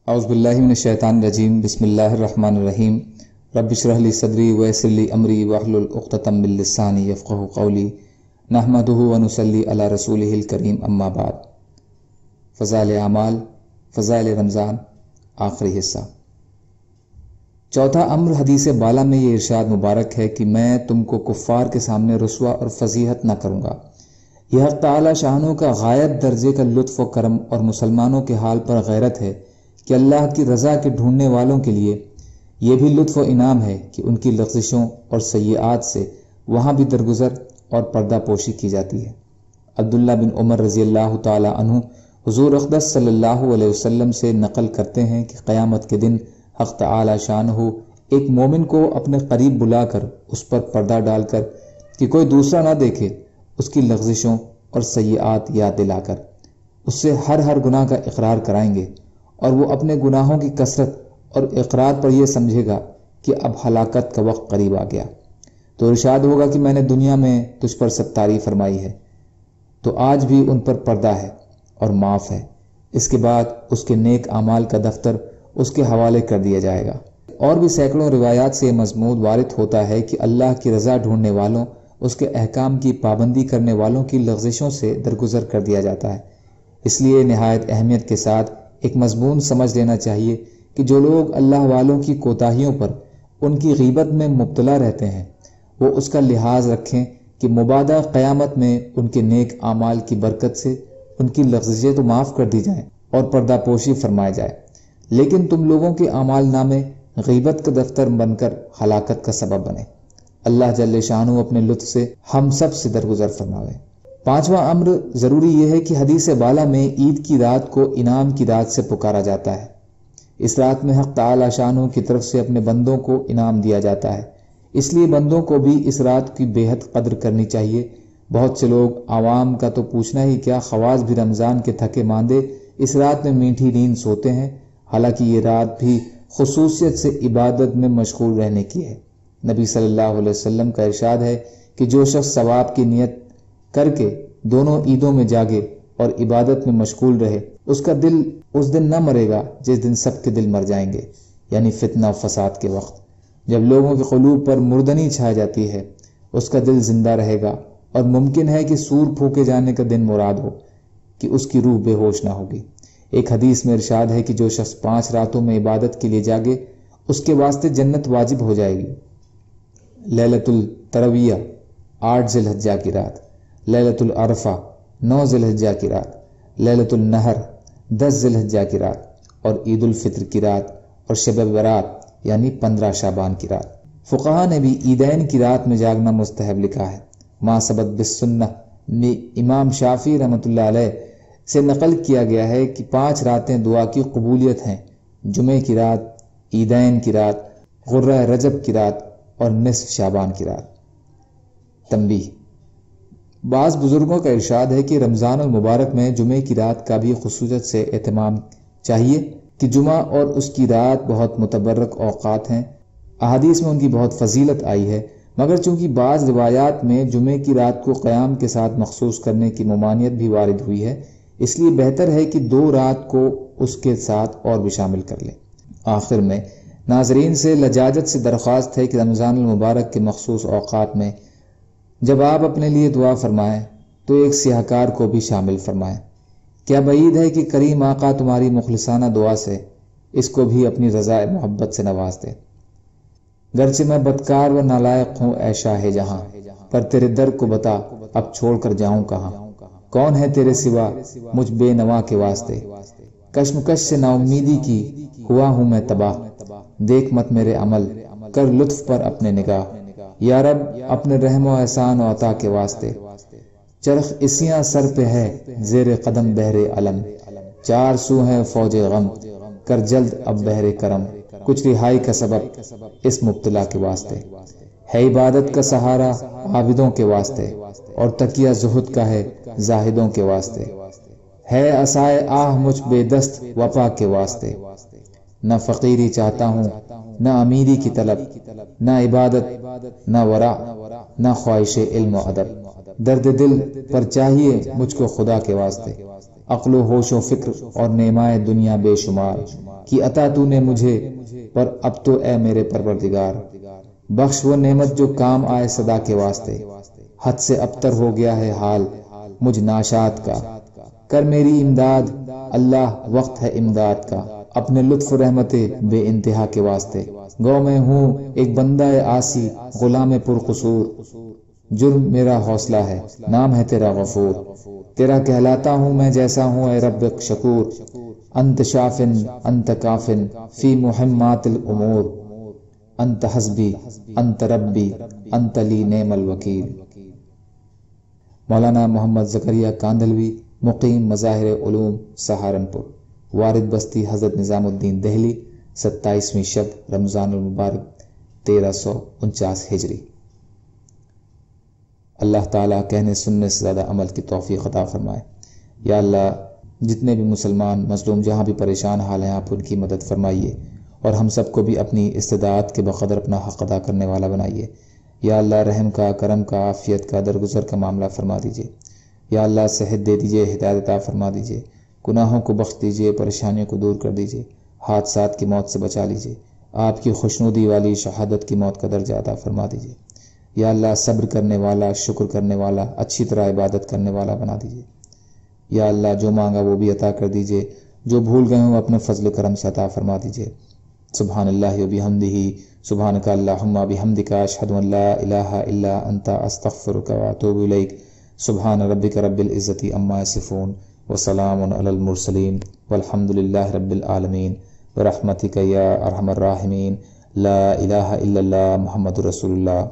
اعوذ باللہ من الشیطان الرجیم بسم اللہ الرحمن الرحیم رب اشرح لی صدری ویسر لی امری واحلل عقدۃ من لسانی یفقہوا قولی نحمدہ ونصلی علی رسولہ الکریم اما بعد۔ فضائل اعمال، فضائل رمضان، آخری حصہ۔ چوتھا امر حدیث بالا میں یہ ارشاد مبارک ہے کہ میں تم کو کفار کے سامنے رسوا اور فضیحت نہ کروں گا۔ یہ حق تعالی شانوں کا غایت درجے کا لطف و کرم اور مسلمانوں کے حال پر غیرت ہے کہ اللہ کی رضا کے ڈھونڈنے والوں کے لیے یہ بھی لطف و انعام ہے کہ ان کی لغزشوں اور سیئات سے وہاں بھی درگزر اور پردہ پوشی کی جاتی ہے۔ عبداللہ بن عمر رضی اللہ تعالی عنہ حضور اقدس صلی اللہ علیہ وسلم سے نقل کرتے ہیں کہ قیامت کے دن حق تعالی شانہ ایک مومن کو اپنے قریب بلا کر اس پر پردہ ڈال کر کہ کوئی دوسرا نہ دیکھے اس کی لغزشوں اور سیئات یاد دلا کر اس سے ہر گناہ کا اقرار کرائیں گے، اور وہ اپنے گناہوں کی کثرت اور اقرار پر یہ سمجھے گا کہ اب ہلاکت کا وقت قریب آ گیا، تو ارشاد ہوگا کہ میں نے دنیا میں تجھ پر ستاری فرمائی ہے تو آج بھی ان پر پردہ ہے اور معاف ہے۔ اس کے بعد اس کے نیک اعمال کا دفتر اس کے حوالے کر دیا جائے گا۔ اور بھی سینکڑوں روایات سے یہ مضمون وارد ہوتا ہے کہ اللہ کی رضا ڈھونڈنے والوں، اس کے احکام کی پابندی کرنے والوں کی لغزشوں سے درگزر کر دیا جاتا ہے۔ اس لیے نہایت اہمیت کے ساتھ ایک مضمون سمجھ لینا چاہیے کہ جو لوگ اللہ والوں کی کوتاہیوں پر ان کی غیبت میں مبتلا رہتے ہیں وہ اس کا لحاظ رکھیں کہ مبادہ قیامت میں ان کے نیک اعمال کی برکت سے ان کی لغزشیں تو معاف کر دی جائیں اور پردہ پوشی فرمائے جائے، لیکن تم لوگوں کے اعمال نامے غیبت کا دفتر بن کر ہلاکت کا سبب بنے۔ اللہ جل شانہ اپنے لطف سے ہم سب سے درگزر فرماوے۔ پانچواں امر ضروری یہ ہے کہ حدیث بالا میں عید کی رات کو انعام کی رات سے پکارا جاتا ہے۔ اس رات میں حق تعالی شانہ کی طرف سے اپنے بندوں کو انعام دیا جاتا ہے، اس لیے بندوں کو بھی اس رات کی بے حد قدر کرنی چاہیے۔ بہت سے لوگ عوام کا تو پوچھنا ہی کیا، خواص بھی رمضان کے تھکے ماندے اس رات میں میٹھی نیند سوتے ہیں، حالانکہ یہ رات بھی خصوصیت سے عبادت میں مشغول رہنے کی ہے۔ نبی صلی اللہ علیہ وسلم کا ارشاد ہے کہ جو شخص ثواب کی نیت کر کے دونوں عیدوں میں جاگے اور عبادت میں مشغول رہے، اس کا دل اس دن نہ مرے گا جس دن سب کے دل مر جائیں گے، یعنی فتنہ و فساد کے وقت، جب لوگوں کے قلوب پر مردنی چھا جاتی ہے اس کا دل زندہ رہے گا، اور ممکن ہے کہ سور پھونکے جانے کا دن مراد ہو کہ اس کی روح بے ہوش نہ ہوگی۔ ایک حدیث میں ارشاد ہے کہ جو شخص 5 راتوں میں عبادت کے لیے جاگے اس کے واسطے جنت واجب ہو جائے گی۔ لیلۃ الترویہ 8 ذی الحجہ کی رات، لیلۃ العرفہ 9 ذی الحجہ کی رات، لیلۃ النحر 10 ذی الحجہ کی رات، اور عید الفطر کی رات اور شب برات یعنی 15 شعبان کی رات۔ فقہا نے بھی عیدین کی رات میں جاگنا مستحب لکھا ہے۔ ما ثبت بالسنہ میں امام شافعی رحمۃ اللہ علیہ سے نقل کیا گیا ہے کہ 5 راتیں دعا کی قبولیت ہیں: جمعے کی رات، عیدین کی رات، غرہ رجب کی رات اور نصف شعبان کی رات۔ تنبیہ: بعض بزرگوں کا ارشاد ہے کہ رمضان المبارک میں جمعے کی رات کا بھی خصوصیت سے اہتمام چاہیے کہ جمعہ اور اس کی رات بہت متبرک اوقات ہیں، احادیث میں ان کی بہت فضیلت آئی ہے، مگر چونکہ بعض روایات میں جمعے کی رات کو قیام کے ساتھ مخصوص کرنے کی ممانعت بھی وارد ہوئی ہے، اس لیے بہتر ہے کہ 2 رات کو اس کے ساتھ اور بھی شامل کر لیں۔ آخر میں ناظرین سے لجاجت سے درخواست ہے کہ رمضان المبارک کے مخصوص اوقات میں جب آپ اپنے لیے دعا فرمائیں تو ایک سیاہکار کو بھی شامل فرمائیں۔ کیا بعید ہے کہ کریم آقا تمہاری مخلصانہ دعا سے اس کو بھی اپنی رضا محبت سے نواز دے۔ گرچہ میں بدکار و نالائق ہوں اے شاہ جہاں، پر تیرے در کو بتا اب چھوڑ کر جاؤں کہاں، کون ہے تیرے سوا مجھ بے نوا کے واسطے، کشمکش سے نا امیدی کی ہوا ہوں میں تباہ، دیکھ مت میرے عمل کر لطف پر اپنے نگاہ، یا رب اپنے رحم و احسان و عطا کے واسطے، چرخ اسیاں سر پہ ہے زیر قدم بحر علم، 4 سو ہے فوج غم کر جلد اب بحر کرم، کچھ رہائی کا سبب اس مبتلا کے واسطے، ہے عبادت کا سہارا عابدوں کے واسطے، اور تکیہ زہد کا ہے زاہدوں کے واسطے، ہے عصائے آہ مجھ بے دست وفا کے واسطے، نہ فقیری چاہتا ہوں نہ امیری کی طلب، نہ عبادت نہ ورع نہ خواہش علم و ادب، درد دل پر چاہیے مجھ کو خدا کے واسطے، عقل و ہوش و فکر اور نعمائے دنیا بے شمار، کی عطا تو نے مجھے، پر اب تو اے میرے پروردگار بخش وہ نعمت جو کام آئے صدا کے واسطے، حد سے ابتر ہو گیا ہے حال مجھ ناشاد کا، کر میری امداد اللہ وقت ہے امداد کا، اپنے لطف و رحمت بے انتہا کے واسطے، گو میں ہوں ایک بندہ عاصی غلام پرقصور، جرم میرا حوصلہ ہے نام ہے تیرا غفور، تیرا کہلاتا ہوں میں جیسا ہوں اے رب شکور، انت شافن انت کافن فی مہمات الامور، انت حسبی انت ربی انت لی نعم الوکیل۔ مولانا محمد زکریا کاندھلوی، مقیم مظاہر علوم سہارنپور، وارد بستی حضرت نظام الدین دہلی، 27ویں شب رمضان المبارک 1349 ہجری۔ اللہ تعالیٰ کہنے سننے سے زیادہ عمل کی توفیق عطا فرمائے۔ یا اللہ جتنے بھی مسلمان مظلوم جہاں بھی پریشان حال ہیں آپ ان کی مدد فرمائیے، اور ہم سب کو بھی اپنی استطاعت کے بقدر اپنا حق ادا کرنے والا بنائیے۔ یا اللہ رحم کا، کرم کا، عافیت کا، درگزر کا معاملہ فرما دیجیے۔ یا اللہ صحت دے دیجیے، ہدایت عطا فرما دیجیے، گناہوں کو بخش دیجیے، پریشانیوں کو دور کر دیجیے، حادثات کی موت سے بچا لیجیے، آپ کی خوشنودی والی شہادت کی موت کا درجہ عطا فرما دیجیے۔ یا اللہ صبر کرنے والا، شکر کرنے والا، اچھی طرح عبادت کرنے والا بنا دیجیے۔ یا اللہ جو مانگا وہ بھی عطا کر دیجیے، جو بھول گئے ہوں اپنے فضل و کرم سے عطا فرما دیجیے۔ سبحان اللہ و بحمدہ، سبحانک اللہم بحمدک، اشہد ان لا الہ الا انت، استغفرک و اتوب الیک۔ سبحان ربک رب العزت عما یصفون، وسلام علی المرسلین، والحمد للہ رب العالمین، برحمتک یا ارحم الراحمین، لا الہ الا اللہ محمد رسول اللہ۔